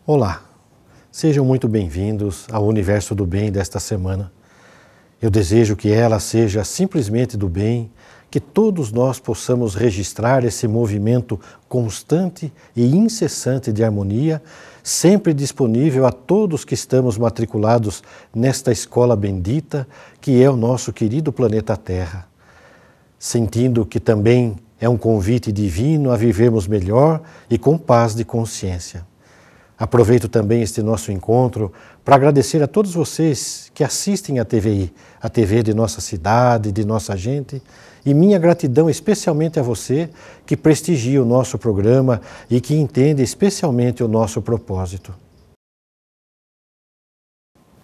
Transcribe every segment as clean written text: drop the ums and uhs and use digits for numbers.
Olá, sejam muito bem-vindos ao Universo do Bem desta semana. Eu desejo que ela seja simplesmente do bem, que todos nós possamos registrar esse movimento constante e incessante de harmonia, sempre disponível a todos que estamos matriculados nesta escola bendita, que é o nosso querido planeta Terra. Sentindo que também é um convite divino a vivermos melhor e com paz de consciência. Aproveito também este nosso encontro para agradecer a todos vocês que assistem à TVI, a TV de nossa cidade, de nossa gente, e minha gratidão especialmente a você que prestigia o nosso programa e que entende especialmente o nosso propósito.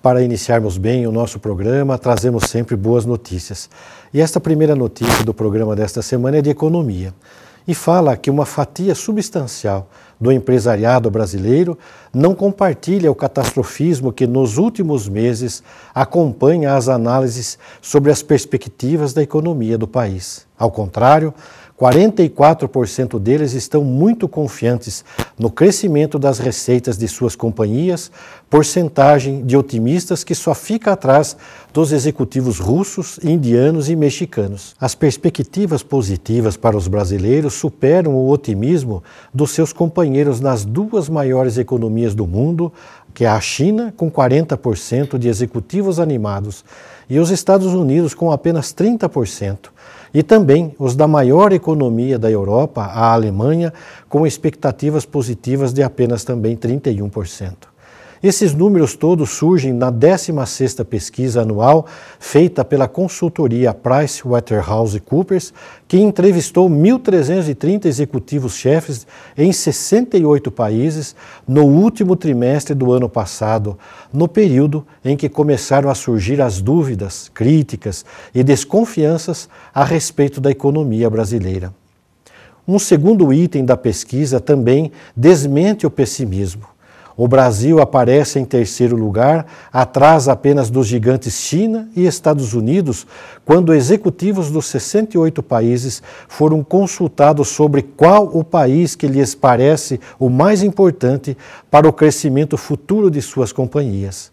Para iniciarmos bem o nosso programa, trazemos sempre boas notícias. E esta primeira notícia do programa desta semana é de economia. E fala que uma fatia substancial do empresariado brasileiro não compartilha o catastrofismo que nos últimos meses acompanha as análises sobre as perspectivas da economia do país. Ao contrário, 44% deles estão muito confiantes no crescimento das receitas de suas companhias, porcentagem de otimistas que só fica atrás dos executivos russos, indianos e mexicanos. As perspectivas positivas para os brasileiros superam o otimismo dos seus companheiros nas duas maiores economias do mundo, que é a China, com 40% de executivos animados, e os Estados Unidos, com apenas 30%. E também os da maior economia da Europa, a Alemanha, com expectativas positivas de apenas também 31%. Esses números todos surgem na 16ª pesquisa anual feita pela consultoria PricewaterhouseCoopers, que entrevistou 1.330 executivos-chefes em 68 países no último trimestre do ano passado, no período em que começaram a surgir as dúvidas, críticas e desconfianças a respeito da economia brasileira. Um segundo item da pesquisa também desmente o pessimismo. O Brasil aparece em terceiro lugar, atrás apenas dos gigantes China e Estados Unidos, quando executivos dos 68 países foram consultados sobre qual o país que lhes parece o mais importante para o crescimento futuro de suas companhias.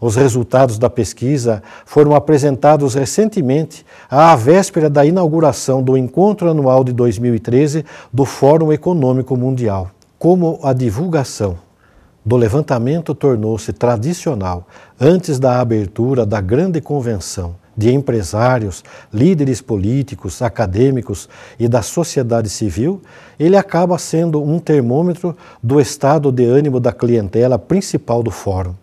Os resultados da pesquisa foram apresentados recentemente à véspera da inauguração do encontro anual de 2013 do Fórum Econômico Mundial. Como a divulgação do levantamento tornou-se tradicional antes da abertura da grande convenção de empresários, líderes políticos, acadêmicos e da sociedade civil, ele acaba sendo um termômetro do estado de ânimo da clientela principal do Fórum.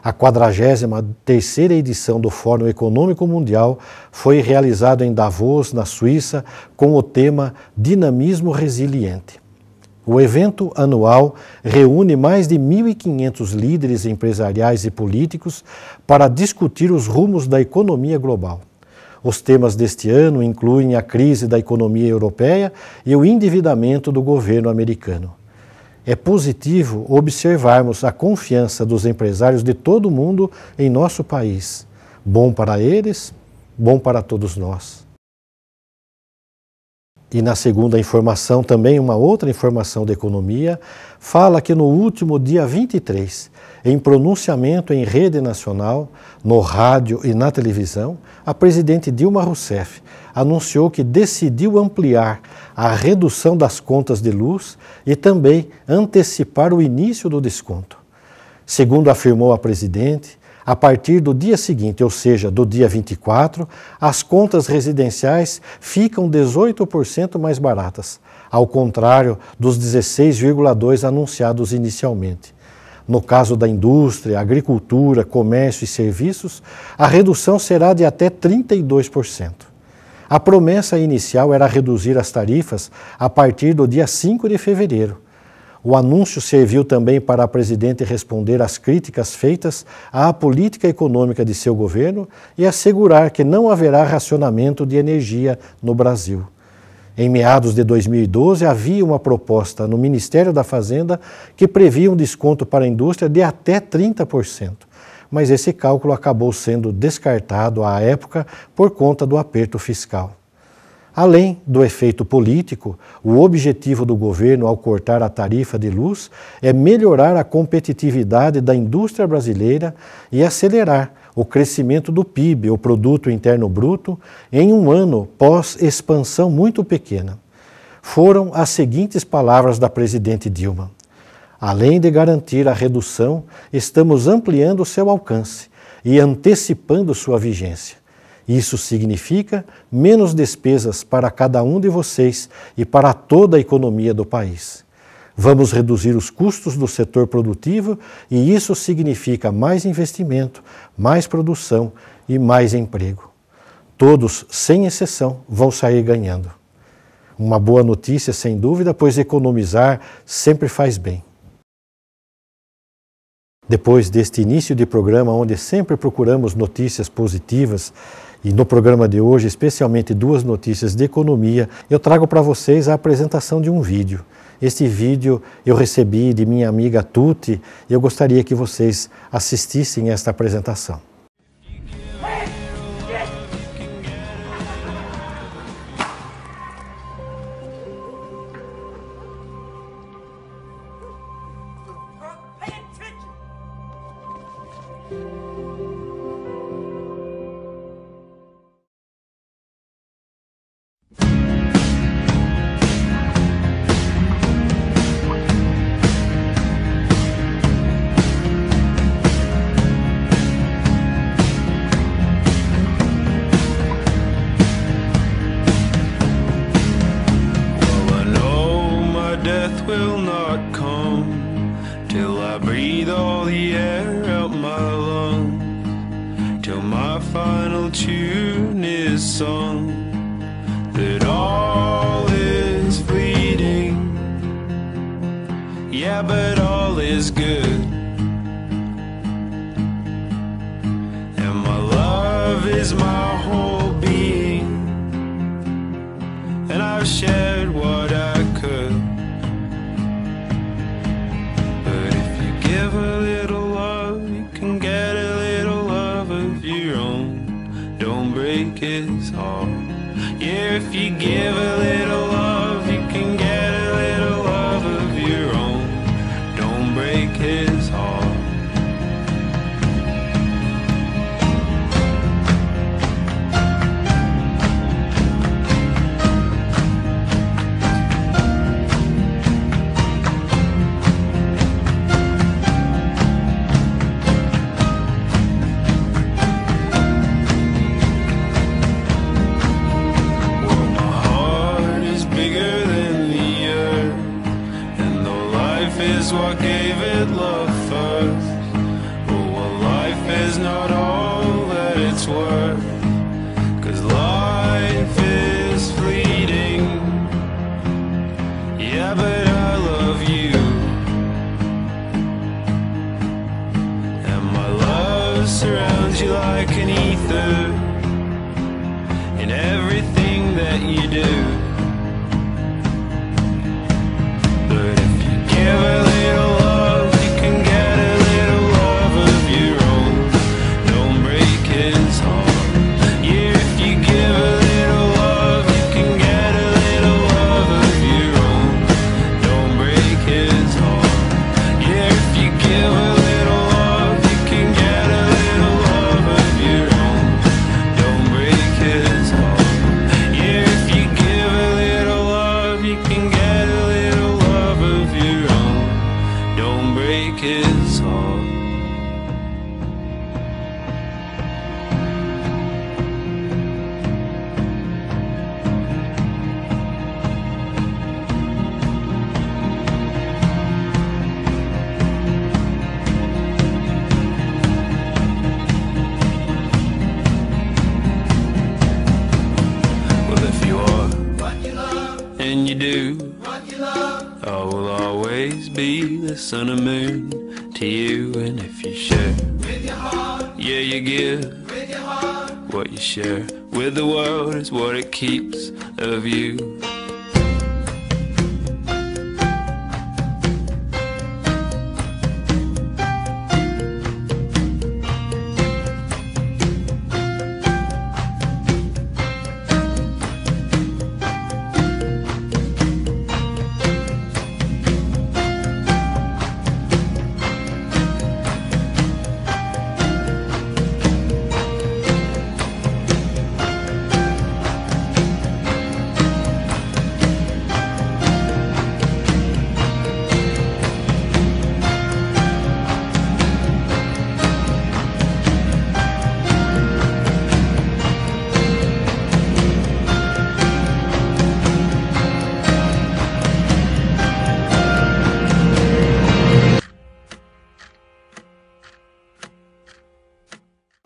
A 43ª edição do Fórum Econômico Mundial foi realizada em Davos, na Suíça, com o tema Dinamismo Resiliente. O evento anual reúne mais de 1.500 líderes empresariais e políticos para discutir os rumos da economia global. Os temas deste ano incluem a crise da economia europeia e o endividamento do governo americano. É positivo observarmos a confiança dos empresários de todo o mundo em nosso país. Bom para eles, bom para todos nós. E na segunda informação, também uma outra informação da economia, fala que no último dia 23, em pronunciamento em rede nacional, no rádio e na televisão, a presidente Dilma Rousseff anunciou que decidiu ampliar a redução das contas de luz e também antecipar o início do desconto. Segundo afirmou a presidente, a partir do dia seguinte, ou seja, do dia 24, as contas residenciais ficam 18% mais baratas, ao contrário dos 16,2% anunciados inicialmente. No caso da indústria, agricultura, comércio e serviços, a redução será de até 32%. A promessa inicial era reduzir as tarifas a partir do dia 5 de fevereiro. O anúncio serviu também para a presidente responder às críticas feitas à política econômica de seu governo e assegurar que não haverá racionamento de energia no Brasil. Em meados de 2012, havia uma proposta no Ministério da Fazenda que previa um desconto para a indústria de até 30%, mas esse cálculo acabou sendo descartado à época por conta do aperto fiscal. Além do efeito político, o objetivo do governo ao cortar a tarifa de luz é melhorar a competitividade da indústria brasileira e acelerar o crescimento do PIB, o Produto Interno Bruto, em um ano pós-expansão muito pequena. Foram as seguintes palavras da presidente Dilma: além de garantir a redução, estamos ampliando seu alcance e antecipando sua vigência. Isso significa menos despesas para cada um de vocês e para toda a economia do país. Vamos reduzir os custos do setor produtivo e isso significa mais investimento, mais produção e mais emprego. Todos, sem exceção, vão sair ganhando. Uma boa notícia, sem dúvida, pois economizar sempre faz bem. Depois deste início de programa, onde sempre procuramos notícias positivas, e no programa de hoje, especialmente 2 notícias de economia, eu trago para vocês a apresentação de um vídeo. Este vídeo eu recebi de minha amiga Tuti e eu gostaria que vocês assistissem esta apresentação. Will not come till I breathe all the air out my lungs, till my final tune is sung, that all is fleeting, yeah, but all is good, and my love is my whole being, and I've shared what I could. Give a little love, you can get a little love of your own. Don't break his heart. Yeah, if you give a little love, you can get a little love of your own. Don't break his heart. What gave it love first? Oh, well, life is not all that it's worth, 'cause life is fleeting, yeah, but I love you, and my love surrounds you like an ether in everything that you do. But if you give a little love, you can get a little love of your own. Don't break his heart. Yeah, if you give a little love, you can get a little love of your own. Don't break his heart. Yeah, if you give a little love, you can get a little love of your own. Don't break his heart. Yeah, if you give a little love, you can get a little love of your own. Don't break his heart. Well, if you are what you love, and you do what you love, I will always be the sun and moon to you. And if you share with your heart, yeah, you give with your heart. What you share with the world is what it keeps of you.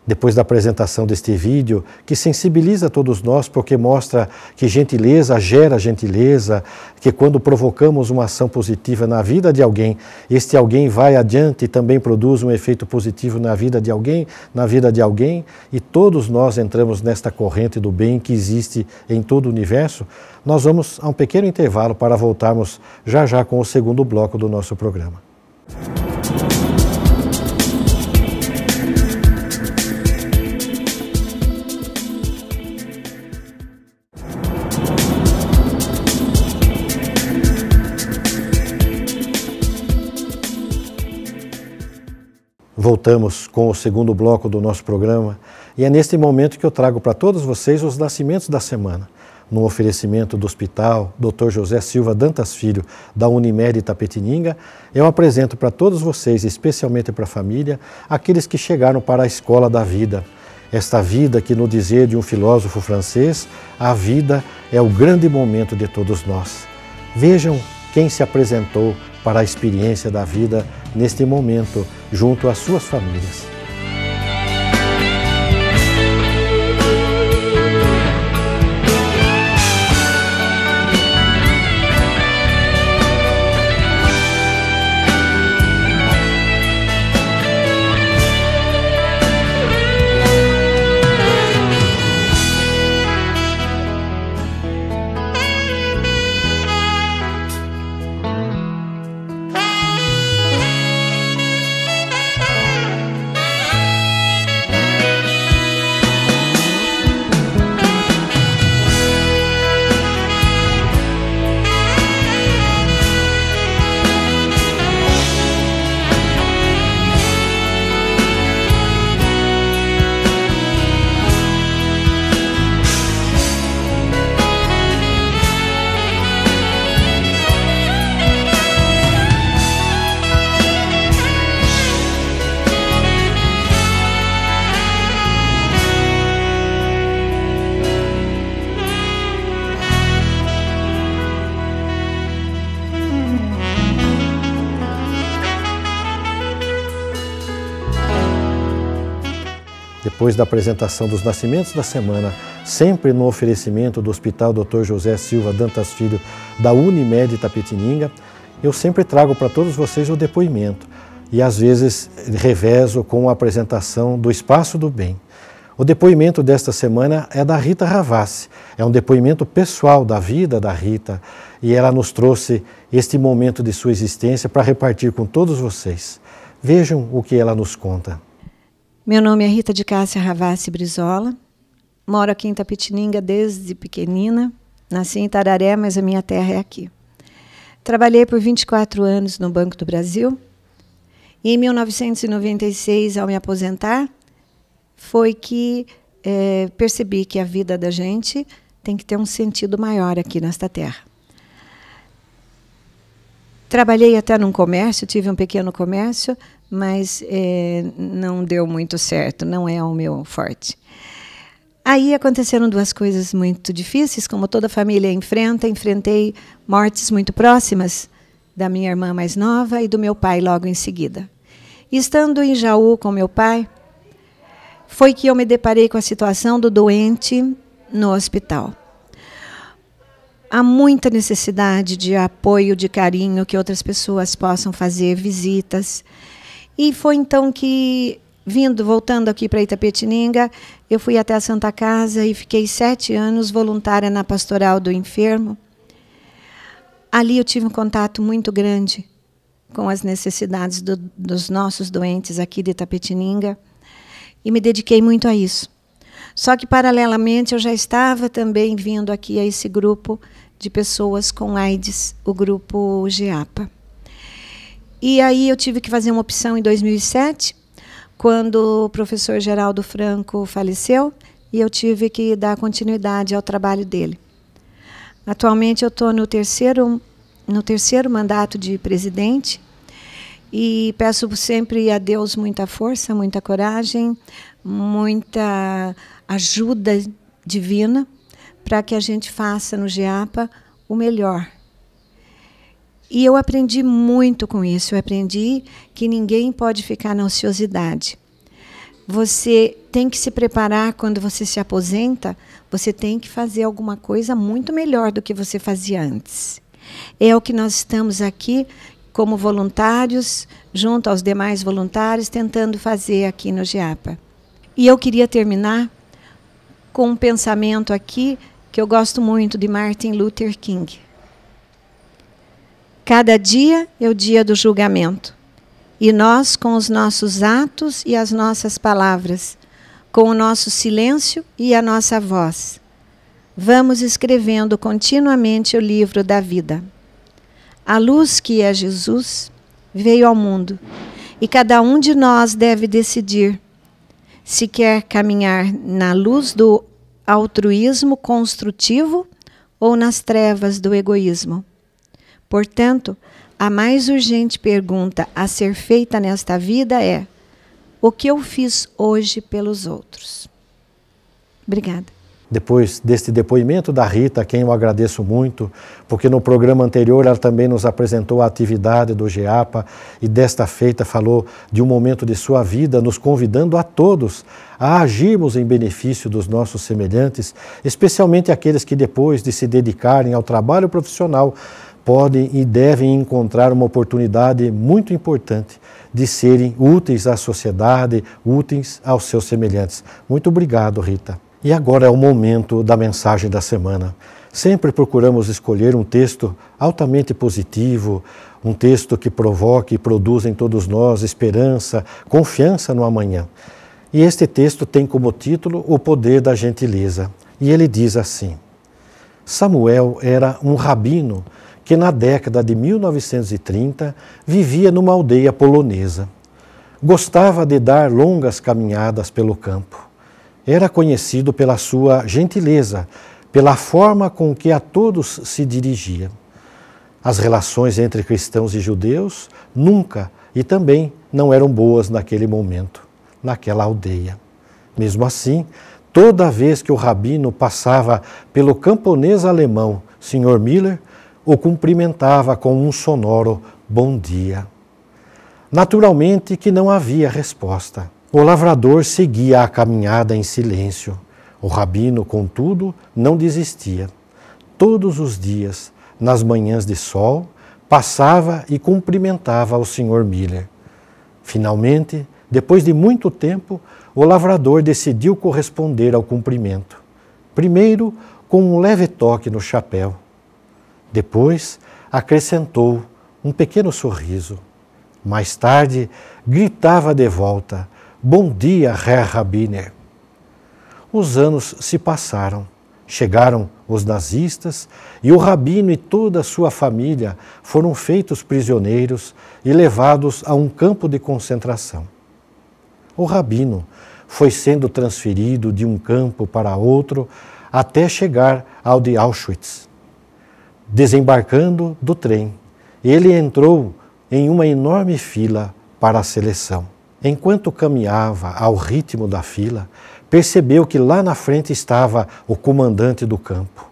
Depois da apresentação deste vídeo, que sensibiliza todos nós, porque mostra que gentileza gera gentileza, que quando provocamos uma ação positiva na vida de alguém, este alguém vai adiante e também produz um efeito positivo na vida de alguém, e todos nós entramos nesta corrente do bem que existe em todo o universo. Nós vamos a um pequeno intervalo para voltarmos já já com o segundo bloco do nosso programa. Voltamos com o segundo bloco do nosso programa e é neste momento que eu trago para todos vocês os nascimentos da semana. No oferecimento do Hospital Dr. José Silva Dantas Filho, da Unimed Itapetininga, eu apresento para todos vocês, especialmente para a família, aqueles que chegaram para a escola da vida. Esta vida que, no dizer de um filósofo francês, a vida é o grande momento de todos nós. Vejam quem se apresentou para a experiência da vida neste momento, junto às suas famílias. Depois da apresentação dos nascimentos da semana, sempre no oferecimento do Hospital Dr. José Silva Dantas Filho, da Unimed Itapetininga, eu sempre trago para todos vocês o depoimento e às vezes revezo com a apresentação do Espaço do Bem. O depoimento desta semana é da Rita Ravassi, é um depoimento pessoal da vida da Rita e ela nos trouxe este momento de sua existência para repartir com todos vocês. Vejam o que ela nos conta. Meu nome é Rita de Cássia Ravassi Brizola, moro aqui em Itapetininga desde pequenina, nasci em Tararé, mas a minha terra é aqui. Trabalhei por 24 anos no Banco do Brasil e em 1996, ao me aposentar, foi que percebi que a vida da gente tem que ter um sentido maior aqui nesta terra. Trabalhei até num comércio, tive um pequeno comércio, mas não deu muito certo, não é o meu forte. Aí aconteceram duas coisas muito difíceis, como toda família enfrenta. Enfrentei mortes muito próximas da minha irmã mais nova e do meu pai logo em seguida. E estando em Jaú com meu pai, foi que eu me deparei com a situação do doente no hospital. há muita necessidade de apoio, de carinho, que outras pessoas possam fazer visitas. E foi então que, voltando aqui para Itapetininga, eu fui até a Santa Casa e fiquei 7 anos voluntária na Pastoral do Enfermo. Ali eu tive um contato muito grande com as necessidades dos nossos doentes aqui de Itapetininga e me dediquei muito a isso. Só que, paralelamente, eu já estava também vindo aqui a esse grupo de pessoas com AIDS, o grupo GEAPA. E aí eu tive que fazer uma opção em 2007, quando o professor Geraldo Franco faleceu, e eu tive que dar continuidade ao trabalho dele. Atualmente eu estou no terceiro mandato de presidente e peço sempre a Deus muita força, muita coragem, muita ajuda divina para que a gente faça no GEAPA o melhor. E eu aprendi muito com isso. Eu aprendi que ninguém pode ficar na ociosidade. Você tem que se preparar quando você se aposenta, você tem que fazer alguma coisa muito melhor do que você fazia antes. É o que nós estamos aqui como voluntários, junto aos demais voluntários, tentando fazer aqui no GEAPA. E eu queria terminar com um pensamento aqui que eu gosto muito, de Martin Luther King. Cada dia é o dia do julgamento. E nós, com os nossos atos e as nossas palavras, com o nosso silêncio e a nossa voz, vamos escrevendo continuamente o livro da vida. A luz, que é Jesus, veio ao mundo, e cada um de nós deve decidir se quer caminhar na luz do altruísmo construtivo ou nas trevas do egoísmo. Portanto, a mais urgente pergunta a ser feita nesta vida é: o que eu fiz hoje pelos outros? Obrigada. Depois deste depoimento da Rita, a quem eu agradeço muito, porque no programa anterior ela também nos apresentou a atividade do GEAPA e desta feita falou de um momento de sua vida, nos convidando a todos a agirmos em benefício dos nossos semelhantes, especialmente aqueles que depois de se dedicarem ao trabalho profissional podem e devem encontrar uma oportunidade muito importante de serem úteis à sociedade, úteis aos seus semelhantes. Muito obrigado, Rita. E agora é o momento da mensagem da semana. Sempre procuramos escolher um texto altamente positivo, um texto que provoque e produza em todos nós esperança, confiança no amanhã. E este texto tem como título O Poder da Gentileza. E ele diz assim: Samuel era um rabino que na década de 1930 vivia numa aldeia polonesa. Gostava de dar longas caminhadas pelo campo. Era conhecido pela sua gentileza, pela forma com que a todos se dirigia. As relações entre cristãos e judeus nunca e também não eram boas naquele momento, naquela aldeia. Mesmo assim, toda vez que o rabino passava pelo camponês alemão, Sr. Miller, o cumprimentava com um sonoro bom dia. Naturalmente que não havia resposta. O lavrador seguia a caminhada em silêncio. O rabino, contudo, não desistia. Todos os dias, nas manhãs de sol, passava e cumprimentava o Sr. Miller. Finalmente, depois de muito tempo, o lavrador decidiu corresponder ao cumprimento. Primeiro, com um leve toque no chapéu. Depois, acrescentou um pequeno sorriso. Mais tarde, gritava de volta: Bom dia, Herr Rabbiner. Os anos se passaram. Chegaram os nazistas e o rabino e toda a sua família foram feitos prisioneiros e levados a um campo de concentração. O rabino foi sendo transferido de um campo para outro até chegar ao de Auschwitz. Desembarcando do trem, ele entrou em uma enorme fila para a seleção. Enquanto caminhava ao ritmo da fila, percebeu que lá na frente estava o comandante do campo.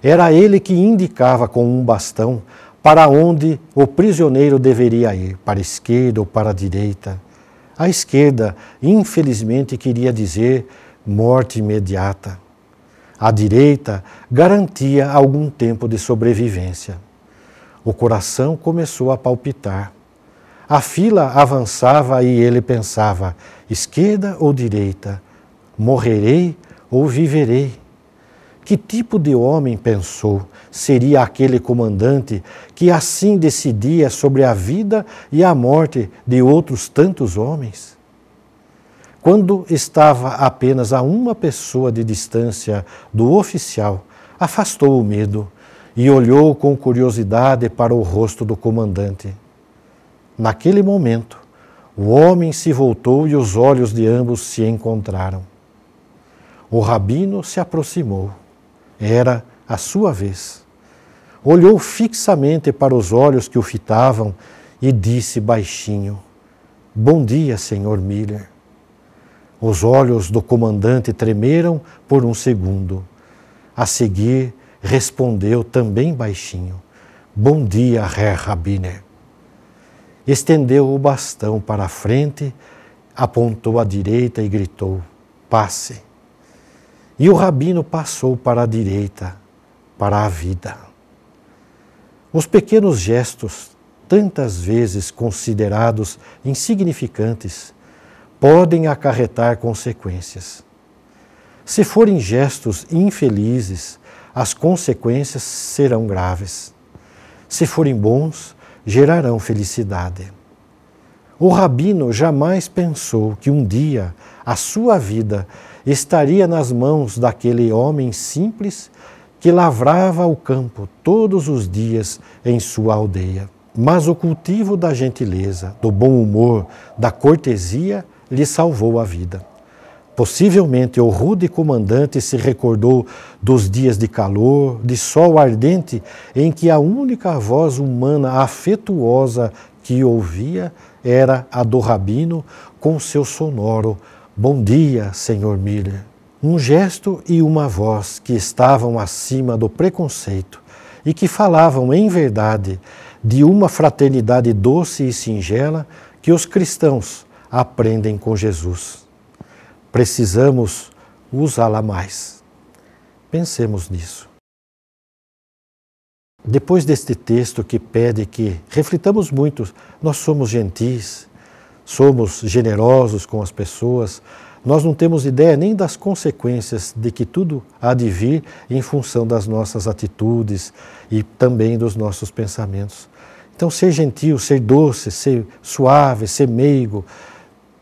Era ele que indicava com um bastão para onde o prisioneiro deveria ir, para a esquerda ou para a direita. A esquerda, infelizmente, queria dizer morte imediata. à direita garantia algum tempo de sobrevivência. O coração começou a palpitar. A fila avançava e ele pensava: esquerda ou direita? Morrerei ou viverei? Que tipo de homem, pensou, seria aquele comandante que assim decidia sobre a vida e a morte de outros tantos homens? Quando estava apenas a uma pessoa de distância do oficial, afastou o medo e olhou com curiosidade para o rosto do comandante. Naquele momento, o homem se voltou e os olhos de ambos se encontraram. O rabino se aproximou. Era a sua vez. Olhou fixamente para os olhos que o fitavam e disse baixinho: "Bom dia, Sr. Miller." Os olhos do comandante tremeram por um segundo. A seguir, respondeu também baixinho: "Bom dia, Herr Rabbiner." Estendeu o bastão para a frente, apontou à direita e gritou: "Passe." E o rabino passou para a direita, para a vida. Os pequenos gestos, tantas vezes considerados insignificantes, podem acarretar consequências. Se forem gestos infelizes, as consequências serão graves. Se forem bons, gerarão felicidade. O rabino jamais pensou que um dia a sua vida estaria nas mãos daquele homem simples que lavrava o campo todos os dias em sua aldeia. Mas o cultivo da gentileza, do bom humor, da cortesia lhe salvou a vida. Possivelmente o rude comandante se recordou dos dias de calor, de sol ardente, em que a única voz humana afetuosa que ouvia era a do rabino com seu sonoro "Bom dia, Sr. Miller." Um gesto e uma voz que estavam acima do preconceito e que falavam em verdade de uma fraternidade doce e singela que os cristãos aprendem com Jesus. Precisamos usá-la mais. Pensemos nisso. Depois deste texto que pede que reflitamos muito, nós somos gentis, somos generosos com as pessoas, nós não temos ideia nem das consequências de que tudo há de vir em função das nossas atitudes e também dos nossos pensamentos. Então, ser gentil, ser doce, ser suave, ser meigo,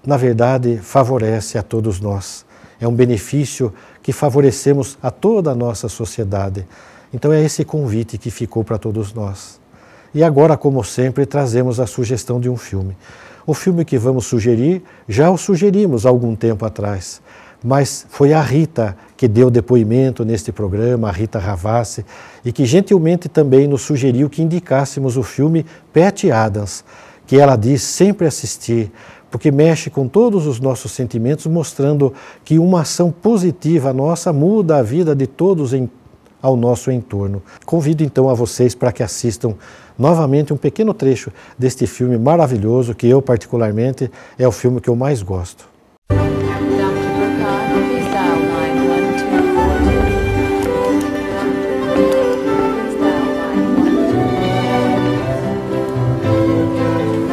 na verdade, favorece a todos nós. É um benefício que favorecemos a toda a nossa sociedade. Então, é esse convite que ficou para todos nós. E agora, como sempre, trazemos a sugestão de um filme. O filme que vamos sugerir, já o sugerimos há algum tempo atrás, mas foi a Rita que deu depoimento neste programa, a Rita Ravassi, e que gentilmente também nos sugeriu que indicássemos o filme Patty Adams, que ela diz sempre assistir, porque mexe com todos os nossos sentimentos, mostrando que uma ação positiva nossa muda a vida de todos ao nosso entorno. Convido então a vocês para que assistam novamente um pequeno trecho deste filme maravilhoso, que eu particularmente é o filme que eu mais gosto.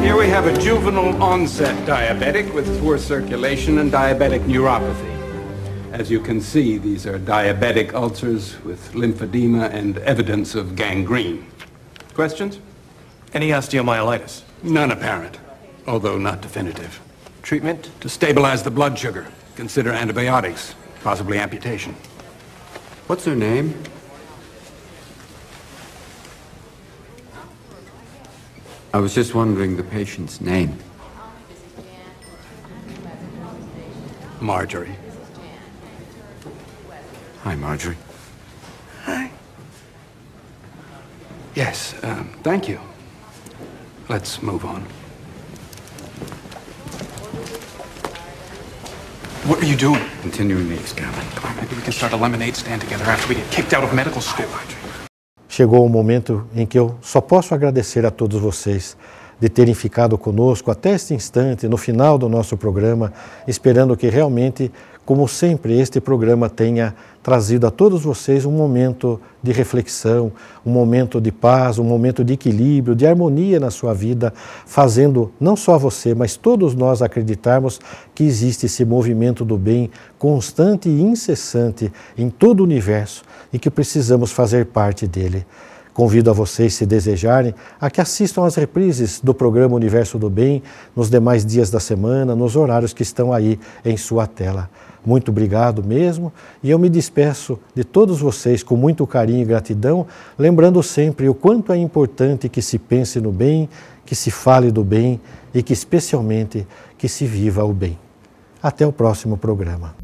Here we have a juvenile onset diabetic with poor circulation and diabetic neuropathy. As you can see, these are diabetic ulcers with lymphedema and evidence of gangrene. Questions? Any osteomyelitis? None apparent, although not definitive. Treatment? To stabilize the blood sugar, consider antibiotics, possibly amputation. What's her name? I was just wondering the patient's name. Marjorie. Hi, Marjorie. Hi. Yes, thank you. Let's move on. What are you doing? Continuing the experiment. Come on, maybe we can start a lemonade stand together after we get kicked out of medical school. Chegou o momento em que eu só posso agradecer a todos vocês. de terem ficado conosco até este instante, no final do nosso programa, esperando que realmente, como sempre, este programa tenha trazido a todos vocês um momento de reflexão, um momento de paz, um momento de equilíbrio, de harmonia na sua vida, fazendo não só você, mas todos nós acreditarmos que existe esse movimento do bem constante e incessante em todo o universo e que precisamos fazer parte dele. Convido a vocês, se desejarem, a que assistam às reprises do programa Universo do Bem nos demais dias da semana, nos horários que estão aí em sua tela. Muito obrigado mesmo, e eu me despeço de todos vocês com muito carinho e gratidão, lembrando sempre o quanto é importante que se pense no bem, que se fale do bem e que especialmente que se viva o bem. Até o próximo programa.